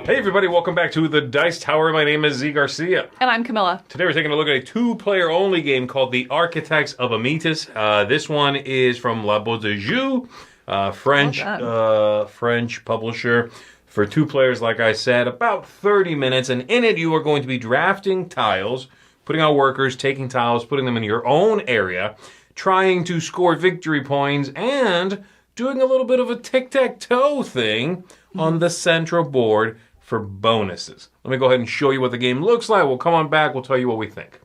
Hey everybody, welcome back to the Dice Tower. My name is Zee Garcia. And I'm Camilla. Today we're taking a look at a two-player only game called The Architects of Amytis. This one is from La Botte de Jeu, French publisher. For two players, like I said, about 30 minutes. And in it, you are going to be drafting tiles, putting out workers, taking tiles, putting them in your own area, trying to score victory points, and doing a little bit of a tic-tac-toe thing on the central board for bonuses. Let me go ahead and show you what the game looks like. We'll come on back. We'll tell you what we think.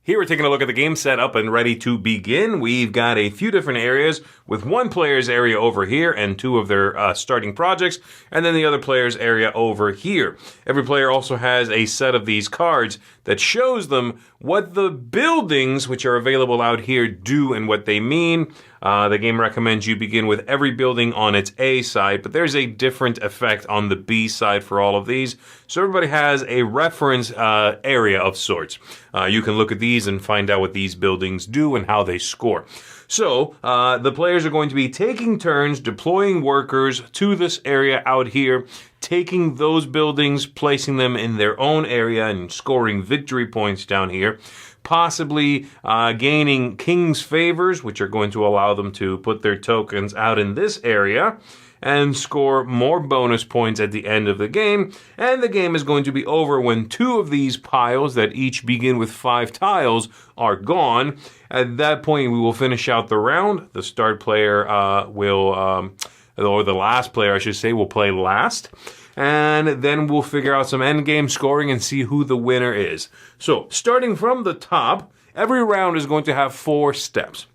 Here we're taking a look at the game set up and ready to begin. We've got a few different areas with one player's area over here and two of their starting projects, and then the other player's area over here. Every player also has a set of these cards that shows them what the buildings which are available out here do and what they mean. The game recommends you begin with every building on its A side, but there's a different effect on the B side for all of these. So everybody has a reference area of sorts. You can look at these and find out what these buildings do and how they score. So the players are going to be taking turns deploying workers to this area out here, taking those buildings, placing them in their own area and scoring victory points down here. Possibly gaining king's favors, which are going to allow them to put their tokens out in this area and score more bonus points at the end of the game. And the game is going to be over when two of these piles that each begin with 5 tiles are gone. At that point, we will finish out the round. The start player or the last player, I should say, will play last. And then we'll figure out some endgame scoring and see who the winner is. So, starting from the top, every round is going to have 4 steps.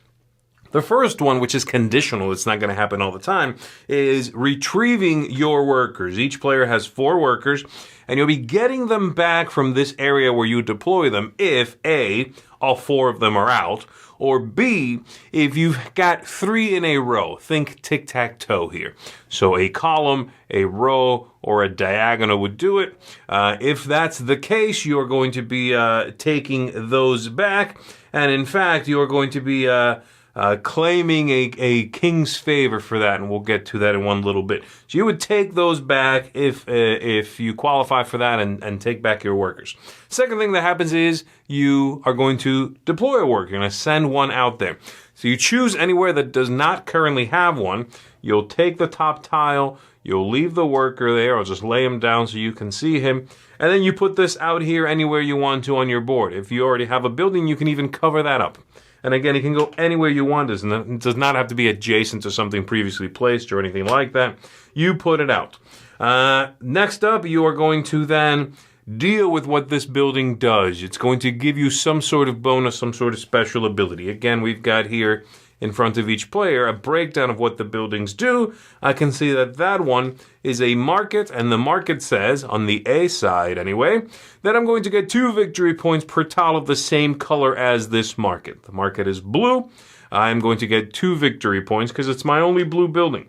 The first one, which is conditional, it's not going to happen all the time, is retrieving your workers. Each player has 4 workers, and you'll be getting them back from this area where you deploy them if A, all 4 of them are out, or B, if you've got 3 in a row. Think tic-tac-toe here. So a column, a row, or a diagonal would do it. If that's the case, you're going to be taking those back, and in fact, you're going to be claiming a king's favor for that, and we'll get to that in one little bit. So you would take those back if you qualify for that and take back your workers. Second thing that happens is you are going to deploy a worker. You're going to send one out there. So you choose anywhere that does not currently have one. You'll take the top tile. You'll leave the worker there. I'll just lay him down so you can see him. And then you put this out here anywhere you want to on your board. If you already have a building, you can even cover that up. And again, it can go anywhere you want. It does not have to be adjacent to something previously placed or anything like that. You put it out. Next up, you are going to then deal with what this building does. It's going to give you some sort of bonus, some sort of special ability. Again, we've got here in front of each player a breakdown of what the buildings do. I can see that one is a market, and the market says, on the A side anyway, that I'm going to get 2 victory points per tile of the same color as this market. The market is blue. I'm going to get 2 victory points because it's my only blue building.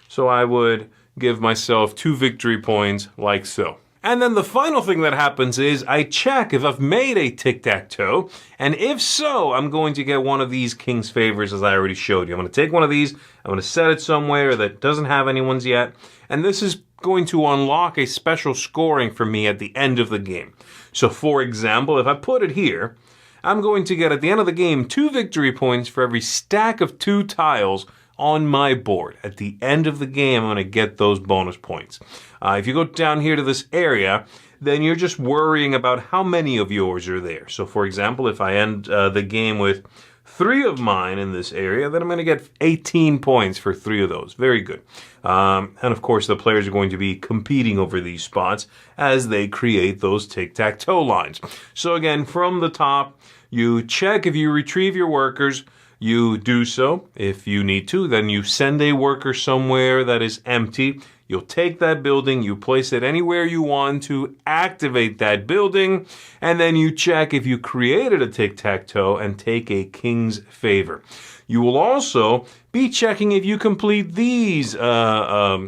So I would give myself 2 victory points like so. And then the final thing that happens is I check if I've made a tic-tac-toe, and if so, I'm going to get one of these king's favors as I already showed you. I'm going to take one of these, I'm going to set it somewhere that doesn't have anyone's yet, and this is going to unlock a special scoring for me at the end of the game. So for example, if I put it here, I'm going to get at the end of the game 2 victory points for every stack of 2 tiles on my board. At the end of the game, I'm going to get those bonus points. If you go down here to this area, then you're just worrying about how many of yours are there. So for example, if I end the game with 3 of mine in this area, then I'm going to get 18 points for 3 of those. Very good. And of course, the players are going to be competing over these spots as they create those tic-tac-toe lines. So again, from the top, you check if you retrieve your workers. You do so. If you need to, then you send a worker somewhere that is empty. You'll take that building, you place it anywhere you want to activate that building, and then you check if you created a tic-tac-toe and take a king's favor. You will also be checking if you complete these plans,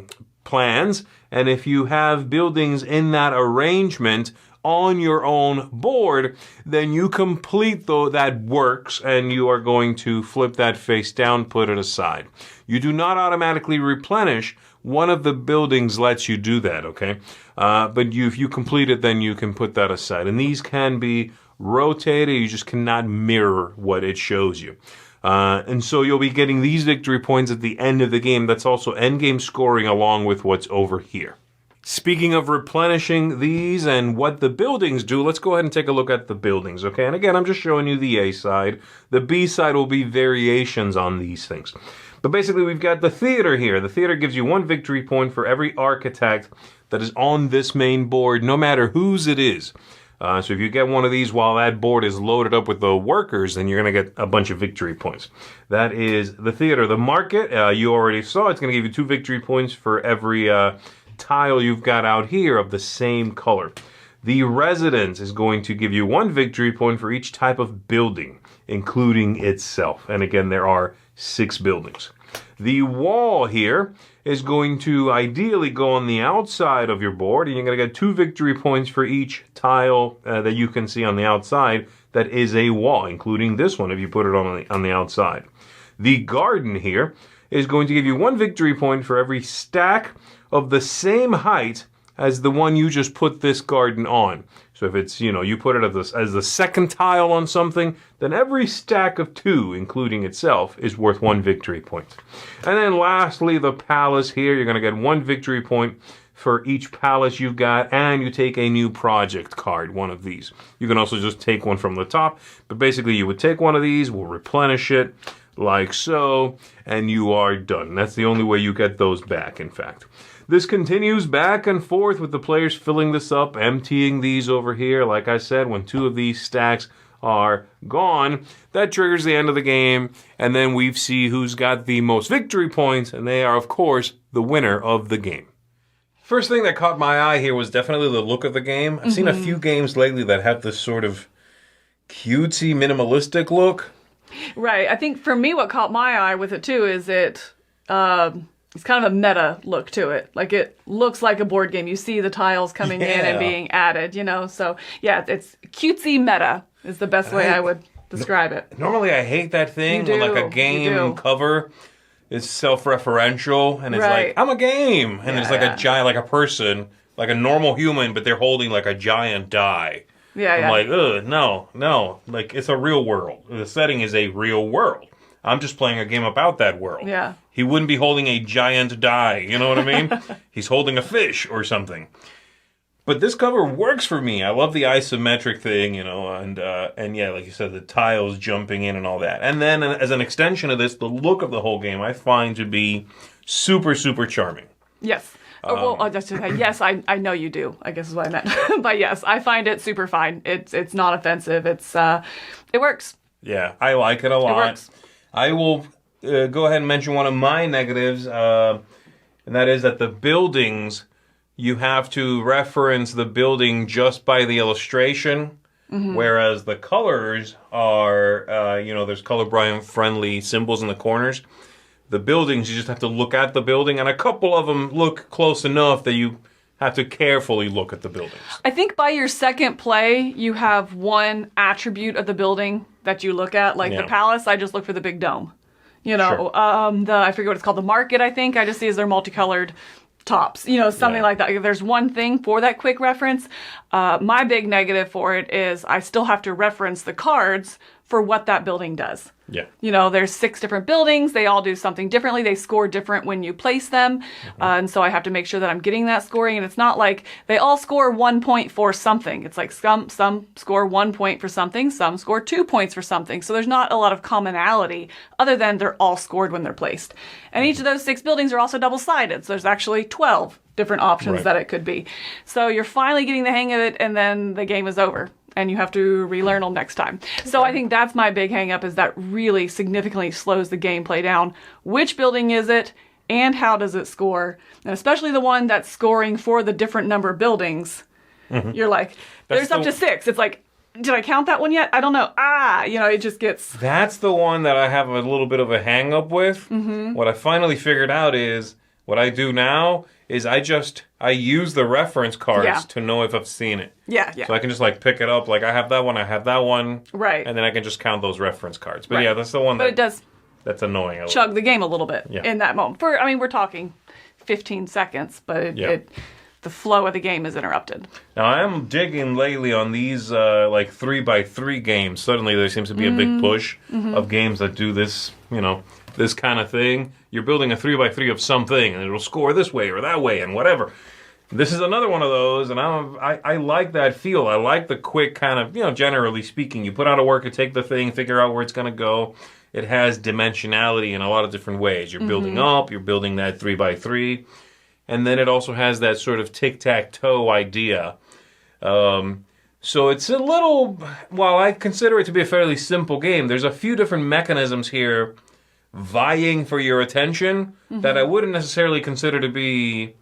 and if you have buildings in that arrangement on your own board, then you complete that works, and you are going to flip that face down, put it aside. You do not automatically replenish one of the buildings lets you do that, okay? But if you complete it, then you can put that aside. And these can be rotated. You just cannot mirror what it shows you. And so you'll be getting these victory points at the end of the game. That's also end game scoring along with what's over here. Speaking of replenishing these and what the buildings do, let's go ahead and take a look at the buildings, okay? And again, I'm just showing you the A side. The B side will be variations on these things. But basically, we've got the theater here. The theater gives you 1 victory point for every architect that is on this main board, no matter whose it is. So if you get one of these while that board is loaded up with the workers, then you're going to get a bunch of victory points. That is the theater. The market, you already saw, it's going to give you 2 victory points for every tile you've got out here of the same color. The residence is going to give you 1 victory point for each type of building, including itself. And again, there are 6 buildings. The wall here is going to ideally go on the outside of your board, and you're going to get 2 victory points for each tile that you can see on the outside that is a wall, including this one if you put it on the outside. The garden here is going to give you 1 victory point for every stack of the same height as the one you just put this garden on. So if it's, you put it as the second tile on something, then every stack of 2, including itself, is worth 1 victory point. And then lastly, the palace here, you're going to get 1 victory point for each palace you've got, and you take a new project card, one of these. You can also just take one from the top, but basically you would take one of these, we'll replenish it, like so, and you are done. That's the only way you get those back, in fact. This continues back and forth with the players filling this up, emptying these over here. Like I said, when 2 of these stacks are gone, that triggers the end of the game, and then we see who's got the most victory points, and they are, of course, the winner of the game. First thing that caught my eye here was definitely the look of the game. I've seen a few games lately that have this sort of cutesy, minimalistic look. Right. I think for me, what caught my eye with it, too, is it's kind of a meta look to it. Like, it looks like a board game. You see the tiles coming in and being added, So, yeah, it's cutesy meta is the best way I would describe it. Normally, I hate that thing when, like, a game cover is self-referential, and it's like, I'm a game! And there's, like, a giant, like a person, like a normal human, but they're holding, like, a giant die. I'm like, ugh, no. Like, it's a real world. The setting is a real world. I'm just playing a game about that world. Yeah. He wouldn't be holding a giant die, you know what I mean? He's holding a fish or something. But this cover works for me. I love the isometric thing, and yeah, like you said, the tiles jumping in and all that. And then as an extension of this, the look of the whole game I find to be super, super charming. Yes. Yes, I know you do, I guess is what I meant. But yes, I find it super fine. It's not offensive. It works. Yeah, I like it a lot. It works. I will go ahead and mention one of my negatives, and that is that the buildings, you have to reference the building just by the illustration, whereas the colors are, there's colorblind-friendly symbols in the corners. The buildings, you just have to look at the building, and a couple of them look close enough that you have to carefully look at the buildings. I think by your second play, you have one attribute of the building that you look at. Like the palace, I just look for the big dome. Sure. I forget what it's called, the market, I think. I just see as they're multicolored tops, something like that. If there's one thing for that quick reference, my big negative for it is I still have to reference the cards for what that building does. Yeah. There's 6 different buildings. They all do something differently. They score different when you place them. And so I have to make sure that I'm getting that scoring. And it's not like they all score 1 point for something. It's like some score 1 point for something. Some score 2 points for something. So there's not a lot of commonality other than they're all scored when they're placed. And each of those 6 buildings are also double-sided. So there's actually 12 different options that it could be. So you're finally getting the hang of it, and then the game is over. And you have to relearn them next time. So I think that's my big hang up, is that really significantly slows the gameplay down. Which building is it, and how does it score? And especially the one that's scoring for the different number of buildings. You're like, there's up to 6. It's like, did I count that one yet? I don't know. It just gets... That's the one that I have a little bit of a hang up with. What I finally figured out is, what I do now is I use the reference cards to know if I've seen it. Yeah. So I can just pick it up, I have that one. Right. And then I can just count those reference cards. But yeah, that's the one it does that's annoying. Chug the game a little bit in that moment. We're talking 15 seconds, but the flow of the game is interrupted. Now, I'm digging lately on these like 3x3 games. Suddenly there seems to be a big push of games that do this, this kind of thing. You're building a 3x3 of something, and it'll score this way or that way and whatever. This is another one of those, and I like that feel. I like the quick kind of, generally speaking, you put out a worker, take the thing, figure out where it's going to go. It has dimensionality in a lot of different ways. You're building up, you're building that 3x3. And then it also has that sort of tic-tac-toe idea. So it's a little, while I consider it to be a fairly simple game, there's a few different mechanisms here vying for your attention that I wouldn't necessarily consider to be,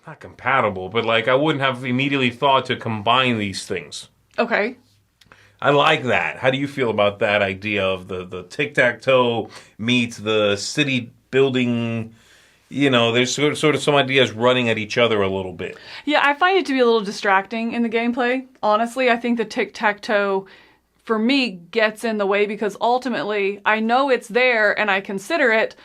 not compatible, but like I wouldn't have immediately thought to combine these things. Okay. I like that. How do you feel about that idea of the tic-tac-toe meets the city building? There's sort of some ideas running at each other a little bit. Yeah, I find it to be a little distracting in the gameplay. Honestly, I think the tic-tac-toe, for me, gets in the way because ultimately I know it's there and I consider it,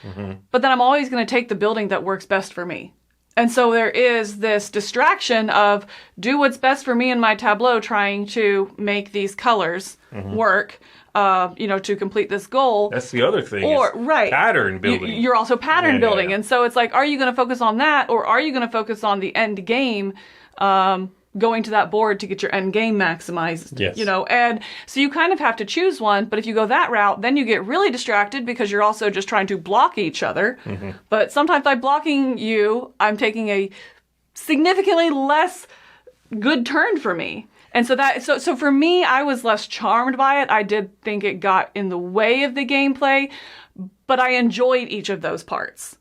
but then I'm always going to take the building that works best for me. And so there is this distraction of do what's best for me in my tableau, trying to make these colors work. To complete this goal. That's the other thing. Or pattern building. You're also pattern building, yeah. And so it's like, are you going to focus on that, or are you going to focus on the end game, going to that board to get your end game maximized? Yes. And so you kind of have to choose one. But if you go that route, then you get really distracted because you're also just trying to block each other. But sometimes by blocking you, I'm taking a significantly less good turn for me. And so for me, I was less charmed by it. I did think it got in the way of the gameplay, but I enjoyed each of those parts.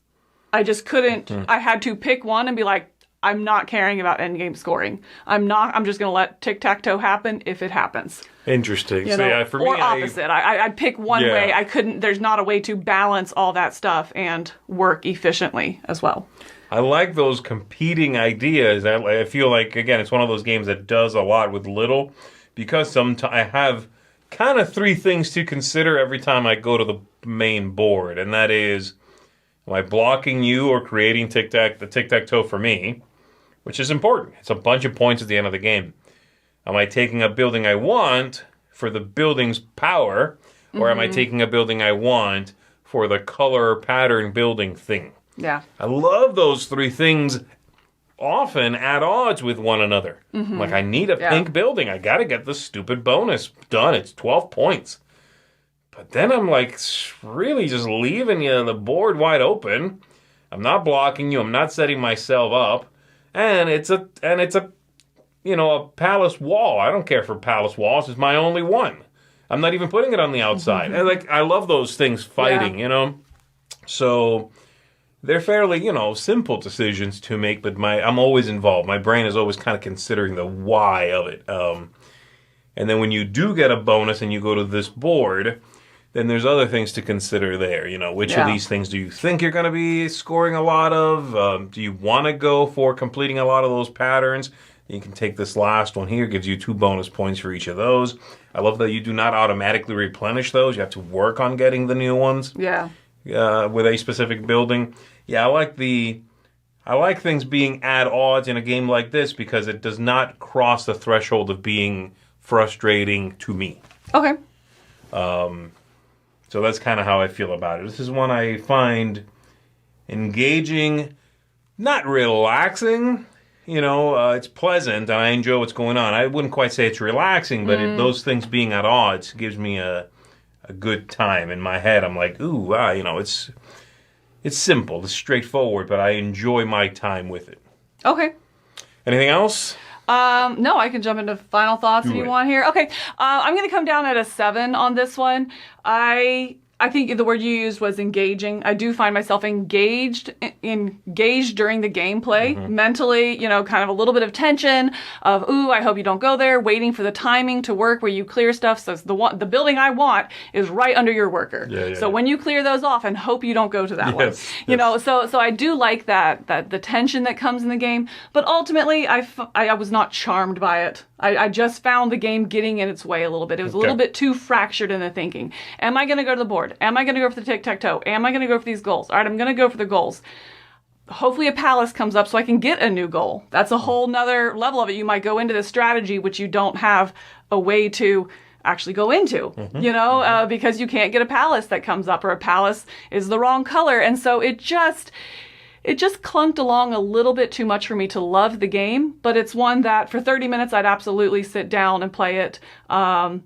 I just couldn't, I had to pick one and be like, I'm not caring about endgame scoring. I'm just going to let tic-tac-toe happen if it happens. Interesting. For me, or opposite. I'd pick one way. There's not a way to balance all that stuff and work efficiently as well. I like those competing ideas. I feel like, again, it's one of those games that does a lot with little, because I have kind of three things to consider every time I go to the main board, and that is, am I blocking you or creating the tic-tac-toe for me, which is important. It's a bunch of points at the end of the game. Am I taking a building I want for the building's power, or am I taking a building I want for the color pattern building thing? Yeah. I love those three things often at odds with one another. Like, I need a pink building. I got to get the stupid bonus done. It's 12 points. But then I'm like really just leaving you the board wide open. I'm not blocking you. I'm not setting myself up. And it's a palace wall. I don't care for palace walls. It's my only one. I'm not even putting it on the outside. And I love those things fighting, So they're fairly, simple decisions to make, but I'm always involved. My brain is always kind of considering the why of it. And then when you do get a bonus and you go to this board, then there's other things to consider there. Which of these things do you think you're going to be scoring a lot of? Do you want to go for completing a lot of those patterns? You can take this last one here. Gives you 2 bonus points for each of those. I love that you do not automatically replenish those. You have to work on getting the new ones. Yeah. With a specific building. Yeah, I like things being at odds in a game like this because it does not cross the threshold of being frustrating to me. Okay. So that's kind of how I feel about it. This is one I find engaging, not relaxing. It's pleasant and I enjoy what's going on. I wouldn't quite say it's relaxing, but those things being at odds gives me a good time. In my head, I'm like, ooh, it's simple, it's straightforward, but I enjoy my time with it. Okay. Anything else? No, I can jump into final thoughts if you want here. Okay. I'm going to come down at a 7 on this one. I think the word you used was engaging. I do find myself engaged during the gameplay, mentally, kind of a little bit of tension of, ooh, I hope you don't go there, waiting for the timing to work where you clear stuff. So the building I want is right under your worker. So when you clear those off, and hope you don't go to that one. So I do like that the tension that comes in the game, but ultimately I was not charmed by it. I just found the game getting in its way a little bit. It was a little bit too fractured in the thinking. Am I going to go to the board? Am I going to go for the tic-tac-toe? Am I going to go for these goals? All right, I'm going to go for the goals. hopefully a palace comes up so I can get a new goal. That's a whole nother level of it. You might go into this strategy which you don't have a way to actually go into, because you can't get a palace that comes up, or a palace is the wrong color. And so it just clunked along a little bit too much for me to love the game, but it's one that for 30 minutes I'd absolutely sit down and play it. I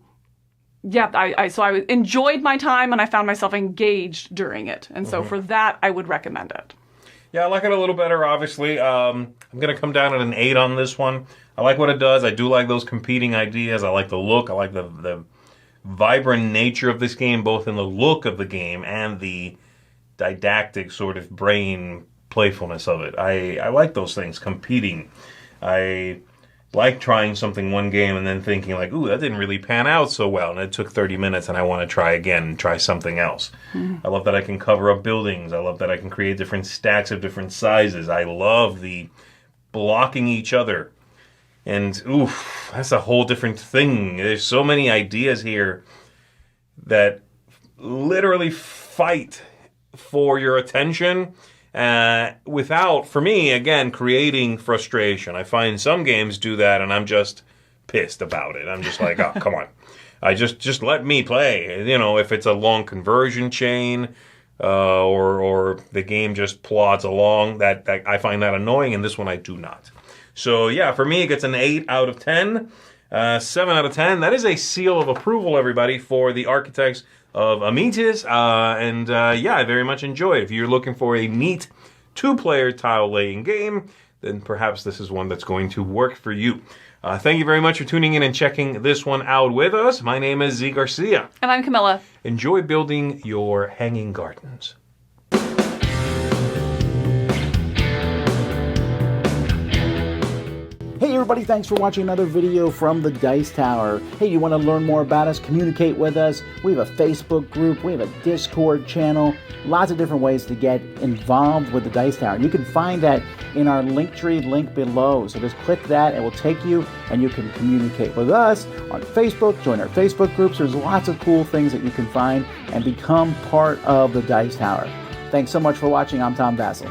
enjoyed my time and I found myself engaged during it. And so for that, I would recommend it. Yeah, I like it a little better, obviously. I'm going to come down at an 8 on this one. I like what it does. I do like those competing ideas. I like the look. I like the vibrant nature of this game, both in the look of the game and the didactic sort of brain playfulness of it. I like those things, competing. I like trying something one game and then thinking like, ooh, that didn't really pan out so well, and it took 30 minutes and I want to try again and try something else. I love that I can cover up buildings. I love that I can create different stacks of different sizes. I love the blocking each other. And, oof, that's a whole different thing. There's so many ideas here that literally fight for your attention without, for me, again, creating frustration. I find some games do that and I'm just pissed about it. I'm just like, oh, come on. I just let me play. If it's a long conversion chain or the game just plods along, that I find that annoying, and this one I do not. So, yeah, for me, it gets an 8 out of 10, 7 out of 10. That is a seal of approval, everybody, for the architects of Amytis. I very much enjoy it. If you're looking for a neat 2-player tile-laying game, then perhaps this is one that's going to work for you. Thank you very much for tuning in and checking this one out with us. My name is Zee Garcia. And I'm Camilla. Enjoy building your hanging gardens. Hey everybody, thanks for watching another video from the Dice Tower. Hey, you want to learn more about us, communicate with us? We have a Facebook group, we have a Discord channel, lots of different ways to get involved with the Dice Tower. You can find that in our Linktree link below. So just click that, it will take you and you can communicate with us on Facebook, join our Facebook groups. There's lots of cool things that you can find and become part of the Dice Tower. Thanks so much for watching. I'm Tom Bassel.